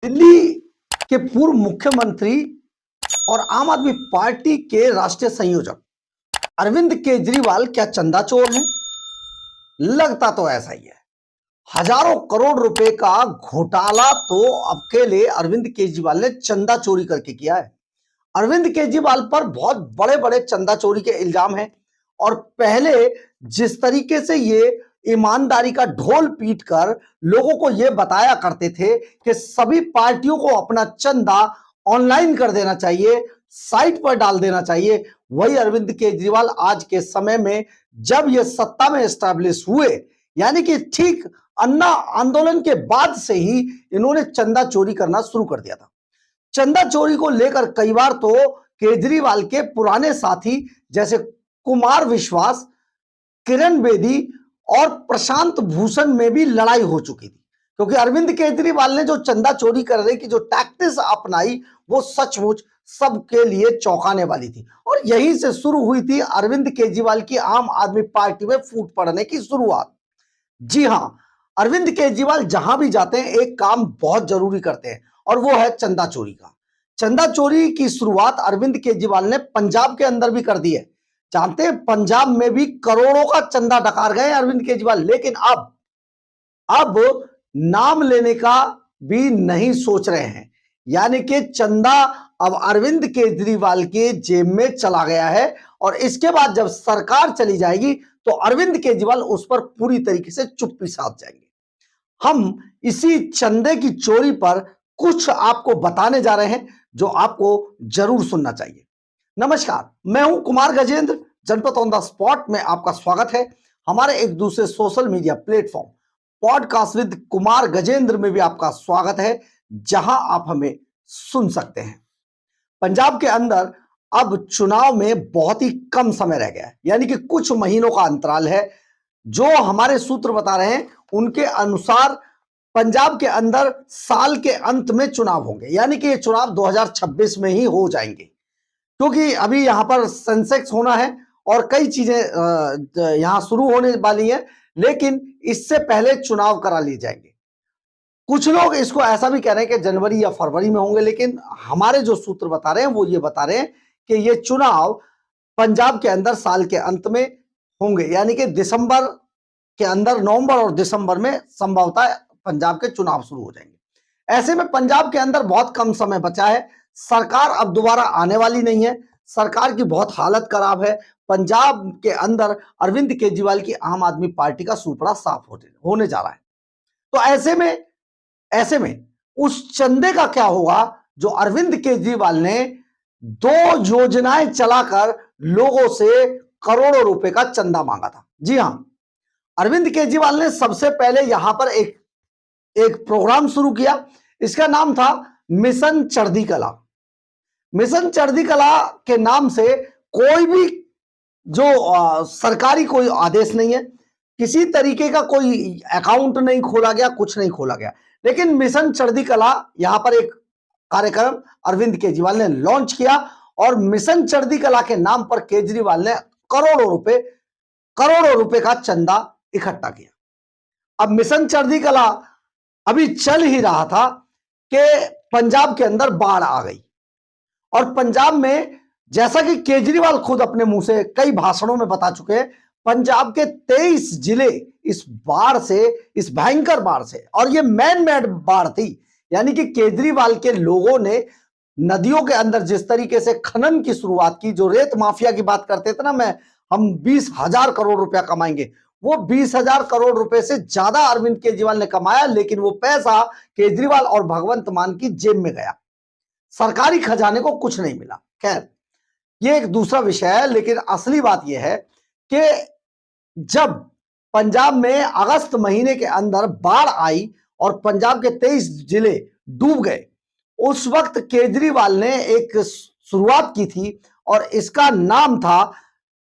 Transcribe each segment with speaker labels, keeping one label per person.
Speaker 1: दिल्ली के पूर्व मुख्यमंत्री और आम आदमी पार्टी के राष्ट्रीय संयोजक अरविंद केजरीवाल क्या चंदा चोर हैं? लगता तो ऐसा ही है। हजारों करोड़ रुपए का घोटाला तो अकेले अरविंद केजरीवाल ने चंदा चोरी करके किया है। अरविंद केजरीवाल पर बहुत बड़े बड़े चंदा चोरी के इल्जाम हैं और पहले जिस तरीके से ये ईमानदारी का ढोल पीटकर लोगों को यह बताया करते थे कि सभी पार्टियों को अपना चंदा ऑनलाइन कर देना चाहिए, साइट पर डाल देना चाहिए, वही अरविंद केजरीवाल आज के समय में जब ये सत्ता में एस्टैब्लिश हुए, यानी कि ठीक अन्ना आंदोलन के बाद से ही इन्होंने चंदा चोरी करना शुरू कर दिया था। चंदा चोरी को लेकर कई बार तो केजरीवाल के पुराने साथी जैसे कुमार विश्वास, किरण बेदी और प्रशांत भूषण में भी लड़ाई हो चुकी थी, क्योंकि अरविंद केजरीवाल ने जो चंदा चोरी करने की जो टैक्टिक्स अपनाई वो सचमुच सबके लिए चौंकाने वाली थी। और यहीं से शुरू हुई थी अरविंद केजरीवाल की आम आदमी पार्टी में फूट पड़ने की शुरुआत। जी हां, अरविंद केजरीवाल जहां भी जाते हैं एक काम बहुत जरूरी करते हैं और वो है चंदा चोरी का। चंदा चोरी की शुरुआत अरविंद केजरीवाल ने पंजाब के अंदर भी कर दी है। जानते हैं पंजाब में भी करोड़ों का चंदा डकार गए अरविंद केजरीवाल, लेकिन अब नाम लेने का भी नहीं सोच रहे हैं। यानी कि चंदा अब अरविंद केजरीवाल के जेब में चला गया है और इसके बाद जब सरकार चली जाएगी तो अरविंद केजरीवाल उस पर पूरी तरीके से चुप्पी साध जाएंगे। हम इसी चंदे की चोरी पर कुछ आपको बताने जा रहे हैं जो आपको जरूर सुनना चाहिए। नमस्कार, मैं हूं कुमार गजेंद्र। जनपद ऑन द स्पॉट में आपका स्वागत है। हमारे एक दूसरे social media platform podcast with Kumar Gajendra में भी आपका स्वागत है, जहां आप हमें सुन सकते हैं। पंजाब के अंदर अब चुनाव में बहुत ही कम समय रह गया है, यानी कि कुछ महीनों का अंतराल है। जो हमारे सूत्र बता रहे हैं उनके अनुसार पंजाब के अंदर साल के अंत में चुनाव होंगे, यानी कि ये चुनाव 2026 में ही हो जाएंगे, क्योंकि अभी यहां पर सेंसेक्स होना है और कई चीजें यहां शुरू होने वाली हैं, लेकिन इससे पहले चुनाव करा लिए जाएंगे। कुछ लोग इसको ऐसा भी कह रहे हैं कि जनवरी या फरवरी में होंगे, लेकिन हमारे जो सूत्र बता रहे हैं वो ये बता रहे हैं कि ये चुनाव पंजाब के अंदर साल के अंत में होंगे, यानी कि दिसंबर के अंदर, नवंबर और दिसंबर में संभवतः पंजाब के चुनाव शुरू हो जाएंगे। ऐसे में पंजाब के अंदर बहुत कम समय बचा है। सरकार अब दोबारा आने वाली नहीं है। सरकार की बहुत हालत खराब है। पंजाब के अंदर अरविंद केजरीवाल की आम आदमी पार्टी का सुपड़ा साफ होने जा रहा है। तो ऐसे में उस चंदे का क्या होगा जो अरविंद केजरीवाल ने 2 योजनाएं चलाकर लोगों से करोड़ों रुपए का चंदा मांगा था। जी हां, अरविंद केजरीवाल ने सबसे पहले यहां पर एक प्रोग्राम शुरू किया। इसका नाम था मिशन चढ़ती कला। मिशन चढ़ती कला के नाम से कोई भी जो सरकारी कोई आदेश नहीं है, किसी तरीके का कोई अकाउंट नहीं खोला गया, कुछ नहीं खोला गया, लेकिन मिशन चढ़ती कला यहां पर एक कार्यक्रम अरविंद केजरीवाल ने लॉन्च किया और मिशन चढ़ती कला के नाम पर केजरीवाल ने करोड़ों रुपए का चंदा इकट्ठा किया। अब मिशन चढ़ती कला अभी चल ही रहा था कि पंजाब के अंदर बाढ़ आ गई और पंजाब में, जैसा कि केजरीवाल खुद अपने मुंह से कई भाषणों में बता चुके हैं, पंजाब के 23 जिले इस बाढ़ से, इस भयंकर बाढ़ से, और ये मैन मेड बाढ़ थी, यानी कि केजरीवाल के लोगों ने नदियों के अंदर जिस तरीके से खनन की शुरुआत की, जो रेत माफिया की बात करते थे ना, हम 20,000 करोड़ रुपया कमाएंगे, वो 20,000 करोड़ रुपए से ज्यादा अरविंद केजरीवाल ने कमाया, लेकिन वो पैसा केजरीवाल और भगवंत मान की जेब में गया। सरकारी खजाने को कुछ नहीं मिला। खैर, ये एक दूसरा विषय है, लेकिन असली बात यह है कि जब पंजाब में अगस्त महीने के अंदर बाढ़ आई और पंजाब के 23 जिले डूब गए, उस वक्त केजरीवाल ने एक शुरुआत की थी और इसका नाम था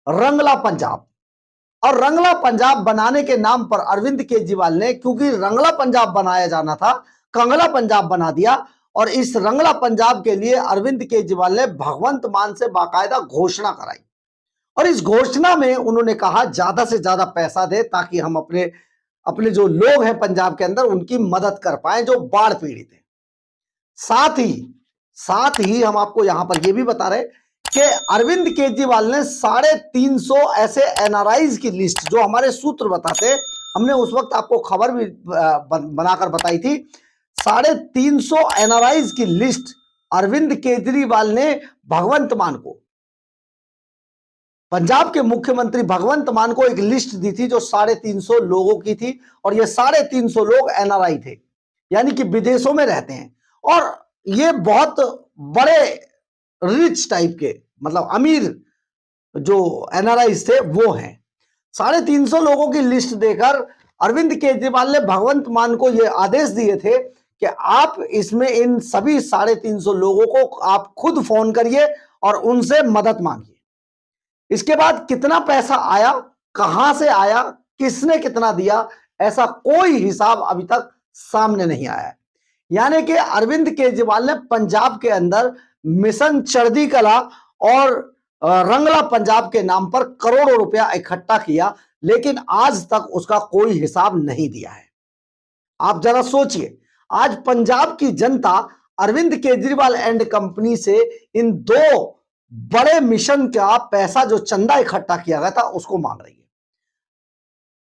Speaker 1: रंगला पंजाब। और रंगला पंजाब बनाने के नाम पर अरविंद केजरीवाल ने, क्योंकि रंगला पंजाब बनाया जाना था, कंगला पंजाब बना दिया। और इस रंगला पंजाब के लिए अरविंद केजरीवाल ने भगवंत मान से बाकायदा घोषणा कराई और इस घोषणा में उन्होंने कहा ज्यादा से ज्यादा पैसा दे ताकि हम अपने जो लोग हैं पंजाब के अंदर उनकी मदद कर पाए जो बाढ़ पीड़ित हैं। साथ ही हम आपको यहां पर यह भी बता रहे कि अरविंद केजरीवाल ने 350 ऐसे एनआरआईज की लिस्ट, जो हमारे सूत्र बताते, हमने उस वक्त आपको खबर भी बनाकर बताई थी, 350 एनआरआईज की लिस्ट अरविंद केजरीवाल ने भगवंत मान को, पंजाब के मुख्यमंत्री भगवंत मान को एक लिस्ट दी थी जो 350 लोगों की थी, और ये 350 लोग एनआरआई थे, यानी कि विदेशों में रहते हैं, और ये बहुत बड़े रिच टाइप के, मतलब अमीर जो एनआरआईज थे वो हैं। 350 लोगों की लिस्ट देकर अरविंद केजरीवाल ने भगवंत मान को ये आदेश दिए थे कि आप इसमें इन सभी 350 लोगों को आप खुद फोन करिए और उनसे मदद मांगिए। इसके बाद कितना पैसा आया, कहां से आया, किसने कितना दिया, ऐसा कोई हिसाब अभी तक सामने नहीं आया है। यानी कि अरविंद केजरीवाल ने पंजाब के अंदर मिशन चढ़ती कला और रंगला पंजाब के नाम पर करोड़ों रुपया इकट्ठा किया, लेकिन आज तक उसका कोई हिसाब नहीं दिया है। आप जरा सोचिए, आज पंजाब की जनता अरविंद केजरीवाल एंड कंपनी से इन 2 बड़े मिशन का पैसा जो चंदा इकट्ठा किया गया था उसको मांग रही है।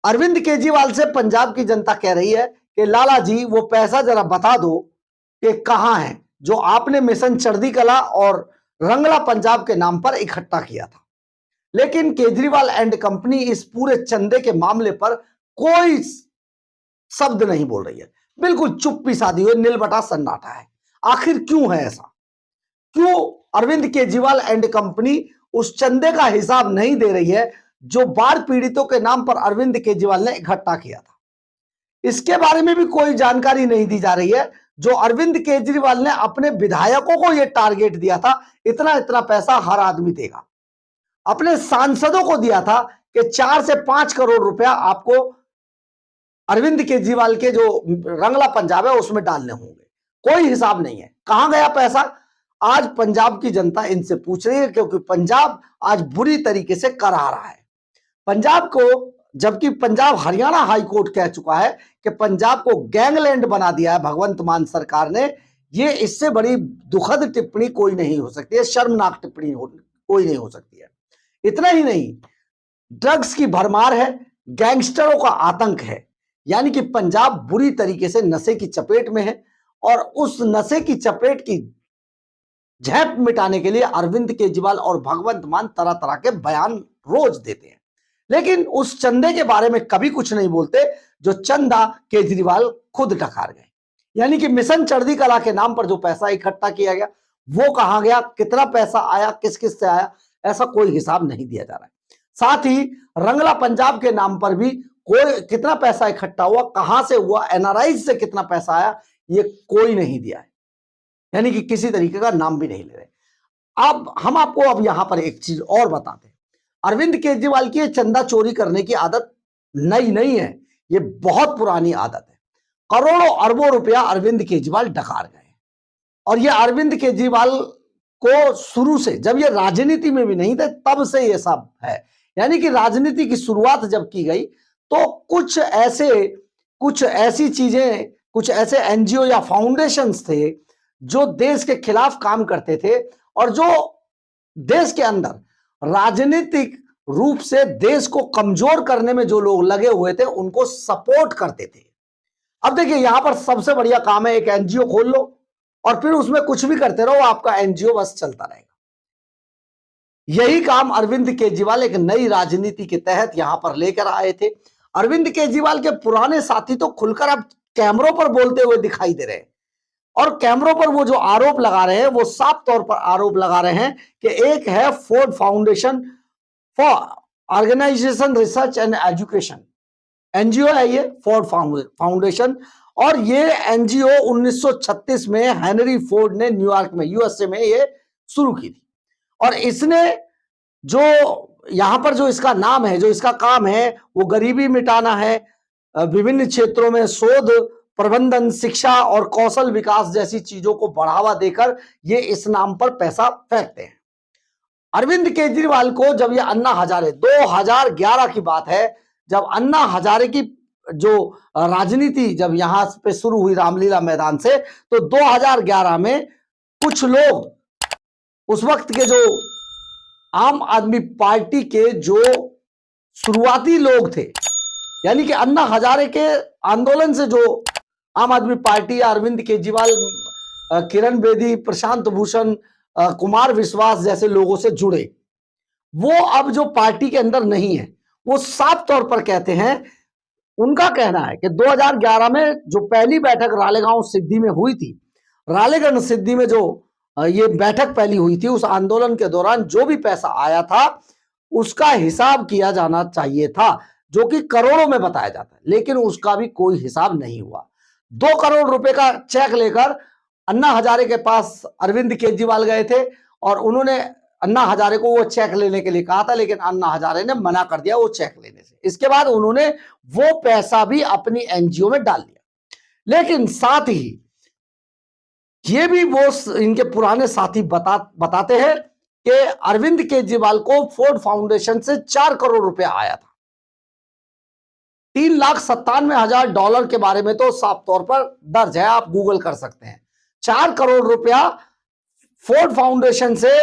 Speaker 1: अरविंद केजरीवाल से पंजाब की जनता कह रही है कि लाला जी वो पैसा जरा बता दो कि कहां है जो आपने मिशन चढ़ती कला और रंगला पंजाब के नाम पर इकट्ठा किया था। लेकिन केजरीवाल एंड कंपनी इस पूरे चंदे के मामले पर कोई शब्द नहीं बोल रही है, बिल्कुल चुप्पी साधी हुई, नीलबटा सन्नाटा है। आखिर क्यों है ऐसा? क्यों अरविंद केजरीवाल एंड कंपनी उस चंदे का हिसाब नहीं दे रही है जो बाढ़ पीड़ितों के नाम पर अरविंद केजरीवाल ने इकट्ठा किया था? इसके बारे में भी कोई जानकारी नहीं दी जा रही है। जो अरविंद केजरीवाल ने अपने विधायकों को यह टारगेट दिया था, इतना इतना पैसा हर आदमी देगा, अपने सांसदों को दिया था कि 4 से 5 करोड़ रुपया आपको अरविंद केजरीवाल के जो रंगला पंजाब है उसमें डालने होंगे। कोई हिसाब नहीं है, कहां गया पैसा? आज पंजाब की जनता इनसे पूछ रही है, क्योंकि पंजाब आज बुरी तरीके से करा रहा है पंजाब को, जबकि पंजाब हरियाणा हाईकोर्ट कह चुका है कि पंजाब को गैंगलैंड बना दिया है भगवंत मान सरकार ने। ये इससे बड़ी दुखद टिप्पणी कोई नहीं हो सकती है, शर्मनाक टिप्पणी कोई नहीं हो सकती है। इतना ही नहीं, ड्रग्स की भरमार है, गैंगस्टरों का आतंक है, यानी कि पंजाब बुरी तरीके से नशे की चपेट में है, और उस नशे की चपेट की झेप मिटाने के लिए अरविंद केजरीवाल और भगवंत मान तरह तरह के बयान रोज देते हैं, लेकिन उस चंदे के बारे में कभी कुछ नहीं बोलते जो चंदा केजरीवाल खुद डकार गए। यानी कि मिशन चढ़ती कला के नाम पर जो पैसा इकट्ठा किया गया वो कहां गया, कितना पैसा आया, किस किस से आया, ऐसा कोई हिसाब नहीं दिया जा रहा है। साथ ही रंगला पंजाब के नाम पर भी कोई कितना पैसा इकट्ठा हुआ, कहां से हुआ, एनआरआई से कितना पैसा आया, ये कोई नहीं दिया है, यानी कि किसी तरीके का नाम भी नहीं ले रहे। अब हम आपको अब यहां पर एक चीज और बताते हैं। अरविंद केजरीवाल की चंदा चोरी करने की आदत नई नहीं है, ये बहुत पुरानी आदत है। करोड़ों अरबों रुपया अरविंद केजरीवाल डकार गए, और ये अरविंद केजरीवाल को शुरू से, जब ये राजनीति में भी नहीं थे तब से ये सब है। यानी कि राजनीति की शुरुआत जब की गई तो कुछ ऐसी चीजें, कुछ ऐसे एनजीओ या फाउंडेशंस थे जो देश के खिलाफ काम करते थे, और जो देश के अंदर राजनीतिक रूप से देश को कमजोर करने में जो लोग लगे हुए थे उनको सपोर्ट करते थे। अब देखिए, यहां पर सबसे बढ़िया काम है, एक एनजीओ खोल लो और फिर उसमें कुछ भी करते रहो, आपका एनजीओ बस चलता रहेगा। यही काम अरविंद केजरीवाल एक नई राजनीति के तहत यहां पर लेकर आए थे। अरविंद केजरीवाल के पुराने साथी तो खुलकर अब कैमरों पर बोलते हुए दिखाई दे रहे हैं, और कैमरों पर वो जो आरोप लगा रहे हैं वो साफ तौर पर आरोप लगा रहे हैं कि एक है Ford foundation for organisation research and education, NGO है ये फोर्ड फाउंडेशन, और ये एनजीओ 1936 में हेनरी फोर्ड ने न्यूयॉर्क में, यूएसए में ये शुरू की थी। और इसने जो यहां पर जो इसका नाम है, जो इसका काम है, वो गरीबी मिटाना है, विभिन्न क्षेत्रों में शोध, प्रबंधन, शिक्षा और कौशल विकास जैसी चीजों को बढ़ावा देकर ये इस नाम पर पैसा फेंकते हैं। अरविंद केजरीवाल को जब ये अन्ना हजारे, 2011 की बात है, जब अन्ना हजारे की जो राजनीति जब यहां पे शुरू हुई रामलीला मैदान से, तो 2011 में कुछ लोग उस वक्त के जो आम आदमी पार्टी के जो शुरुआती लोग थे, यानी कि अन्ना हजारे के आंदोलन से जो आम आदमी पार्टी, अरविंद केजरीवाल, किरण बेदी, प्रशांत भूषण, कुमार विश्वास जैसे लोगों से जुड़े, वो अब जो पार्टी के अंदर नहीं है, वो साफ तौर पर कहते हैं, उनका कहना है कि 2011 में जो पहली बैठक रालेगांव सिद्धि में हुई थी, रालेगंज सिद्धि में जो ये बैठक पहली हुई थी, उस आंदोलन के दौरान जो भी पैसा आया था उसका हिसाब किया जाना चाहिए था, जो कि करोड़ों में बताया जाता है, लेकिन उसका भी कोई हिसाब नहीं हुआ। 2 करोड़ रुपए का चेक लेकर अन्ना हजारे के पास अरविंद केजरीवाल गए थे और उन्होंने अन्ना हजारे को वो चेक लेने के लिए कहा था, लेकिन अन्ना हजारे ने मना कर दिया वो चेक लेने से। इसके बाद उन्होंने वो पैसा भी अपनी एनजीओ में डाल दिया। लेकिन साथ ही ये भी वो इनके पुराने साथी बताते हैं कि अरविंद केजरीवाल को फोर्ड फाउंडेशन से 4 करोड़ रुपया आया था। $3,97,000 के बारे में तो साफ तौर पर दर्ज है, आप गूगल कर सकते हैं। 4 करोड़ रुपया फोर्ड फाउंडेशन से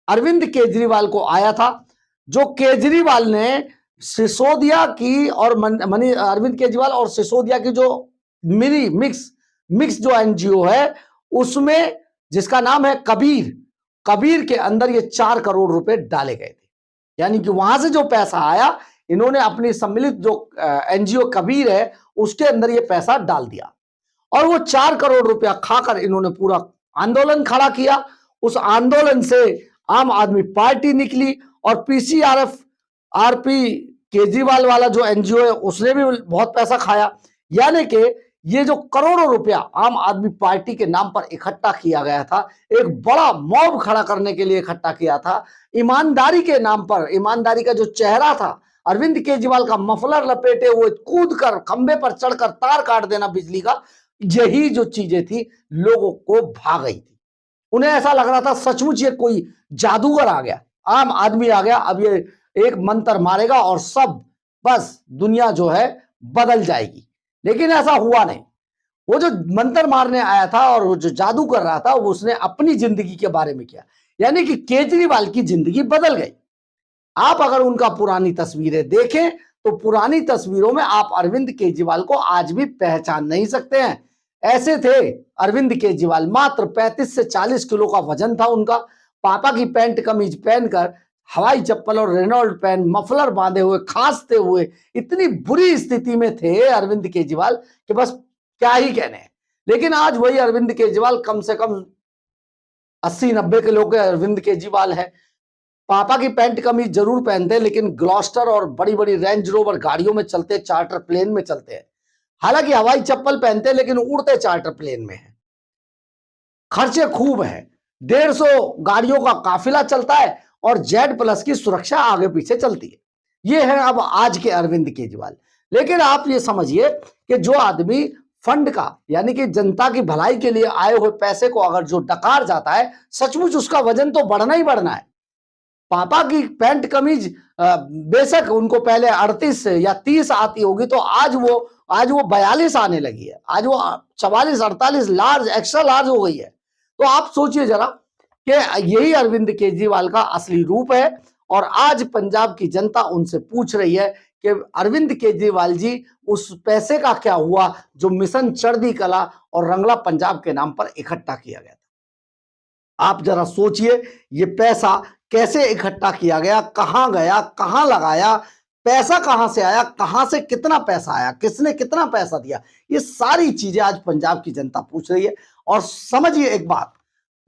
Speaker 1: अरविंद केजरीवाल को आया था, जो केजरीवाल ने सिसोदिया की और अरविंद केजरीवाल और सिसोदिया की जो मिनी मिक्स जो एनजीओ है, उसमें जिसका नाम है कबीर के अंदर ये 4 करोड़ रुपए डाले गए थे। यानी कि वहां से जो पैसा आया, इन्होंने अपनी सम्मिलित जो एनजीओ कबीर है उसके अंदर ये पैसा डाल दिया और वो 4 करोड़ रुपया खाकर इन्होंने पूरा आंदोलन खड़ा किया। उस आंदोलन से आम आदमी पार्टी निकली और पीसीआरएफ आरपी केजरीवाल वाला जो एनजीओ है उसने भी बहुत पैसा खाया। यानी कि ये जो करोड़ों रुपया आम आदमी पार्टी के नाम पर इकट्ठा किया गया था, एक बड़ा मॉब खड़ा करने के लिए इकट्ठा किया था, ईमानदारी के नाम पर, ईमानदारी का जो चेहरा था, अरविंद केजरीवाल का मफलर लपेटे हुए कूद कर खंबे पर चढ़कर तार काट देना बिजली का, यही जो चीजें थी लोगों को भा गई थी। उन्हें ऐसा लग रहा था सचमुच ये कोई जादूगर आ गया, आम आदमी आ गया, अब ये एक मंत्र मारेगा और सब बस दुनिया जो है बदल जाएगी। लेकिन ऐसा हुआ नहीं। वो जो मंत्र मारने आया था और वो जो जादू कर रहा था, वो उसने अपनी जिंदगी के बारे में किया, यानी कि केजरीवाल की जिंदगी बदल गई। आप अगर उनका पुरानी तस्वीरें देखें तो पुरानी तस्वीरों में आप अरविंद केजरीवाल को आज भी पहचान नहीं सकते हैं। ऐसे थे अरविंद केजरीवाल, मात्र 35 से 40 किलो का वजन था उनका, पापा की पैंट कमीज पहनकर, हवाई चप्पल और रेनॉल्ड पैन, मफलर बांधे हुए, खांसते हुए, इतनी बुरी स्थिति में थे अरविंद केजरीवाल कि बस क्या ही कहने। लेकिन आज वही अरविंद केजरीवाल कम से कम 80-90 किलो के अरविंद केजरीवाल है। पापा की पैंट कमीज जरूर पहनते हैं, लेकिन ग्लॉस्टर और बड़ी बड़ी रेंज रोवर गाड़ियों में चलते, चार्टर प्लेन में चलते हैं। हालांकि हवाई चप्पल पहनते हैं लेकिन उड़ते चार्टर प्लेन में है। खर्चे खूब है, 150 गाड़ियों का काफिला चलता है और Z+ की सुरक्षा आगे पीछे चलती है। ये है अब आज के अरविंद केजरीवाल। लेकिन आप ये समझिए कि जो आदमी फंड का, यानी कि जनता की भलाई के लिए आए हुए पैसे को अगर जो डकार जाता है, सचमुच उसका वजन तो बढ़ना ही बढ़ना है। पापा की पैंट कमीज बेशक उनको पहले 38 या 30 आती होगी, तो आज वो 42 आने लगी है, आज वो 44-48 लार्ज, एक्स्ट्रा लार्ज हो गई है। तो आप सोचिए जरा कि यही अरविंद केजरीवाल का असली रूप है। और आज पंजाब की जनता उनसे पूछ रही है कि अरविंद केजरीवाल जी, उस पैसे का क्या हुआ जो मिशन चढ़ती कला और रंगला पंजाब के नाम पर इकट्ठा किया गया था। आप जरा सोचिए, ये पैसा कैसे इकट्ठा किया गया, कहां गया, कहां लगाया, पैसा कहां से आया, कहां से कितना पैसा आया, किसने कितना पैसा दिया, ये सारी चीजें आज पंजाब की जनता पूछ रही है। और समझिए एक बात,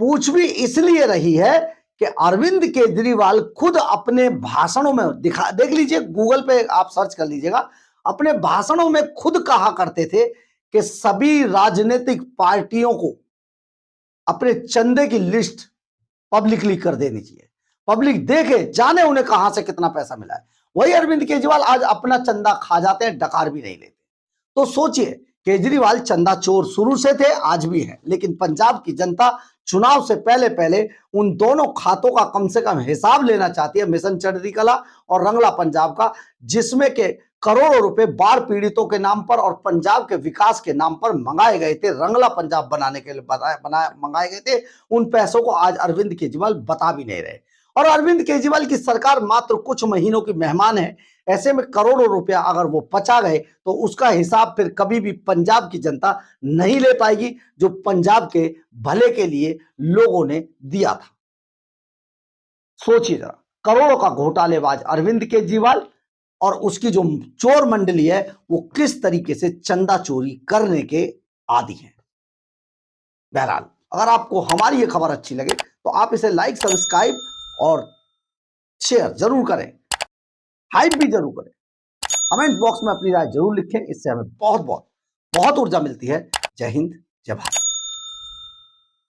Speaker 1: पूछ भी इसलिए रही है कि अरविंद केजरीवाल खुद अपने भाषणों में देख लीजिए, गूगल पे आप सर्च कर लीजिएगा, अपने भाषणों में खुद कहा करते थे कि सभी राजनीतिक पार्टियों को अपने चंदे की लिस्ट पब्लिकली कर देनी चाहिए, पब्लिक देखे, जाने उन्हें कहां से कितना पैसा मिला है। वही अरविंद केजरीवाल आज अपना चंदा खा जाते हैं, डकार भी नहीं लेते। तो सोचिए, केजरीवाल चंदा चोर शुरू से थे, आज भी है, लेकिन पंजाब की जनता चुनाव से पहले पहले उन दोनों खातों का कम से कम हिसाब लेना चाहती है, मिशन चढ़ती कला और रंगला पंजाब का, जिसमें के करोड़ों रुपए बाढ़ पीड़ितों के नाम पर और पंजाब के विकास के नाम पर मंगाए गए थे, रंगला पंजाब बनाने के लिए मंगाए गए थे। उन पैसों को आज अरविंद केजरीवाल बता भी नहीं रहे। और अरविंद केजरीवाल की सरकार मात्र कुछ महीनों की मेहमान है। ऐसे में करोड़ों रुपया अगर वो पचा गए तो उसका हिसाब फिर कभी भी पंजाब की जनता नहीं ले पाएगी, जो पंजाब के भले के लिए लोगों ने दिया था। सोचिए जरा, करोड़ों का घोटालेबाज अरविंद केजरीवाल और उसकी जो चोर मंडली है वो किस तरीके से चंदा चोरी करने के आदी हैं। बहरहाल, अगर आपको हमारी ये खबर अच्छी लगे तो आप इसे लाइक, सब्सक्राइब और शेयर जरूर करें, हाइप भी जरूर करें, कमेंट बॉक्स में अपनी राय जरूर लिखें। इससे हमें बहुत बहुत बहुत ऊर्जा मिलती है। जय हिंद, जय भारत।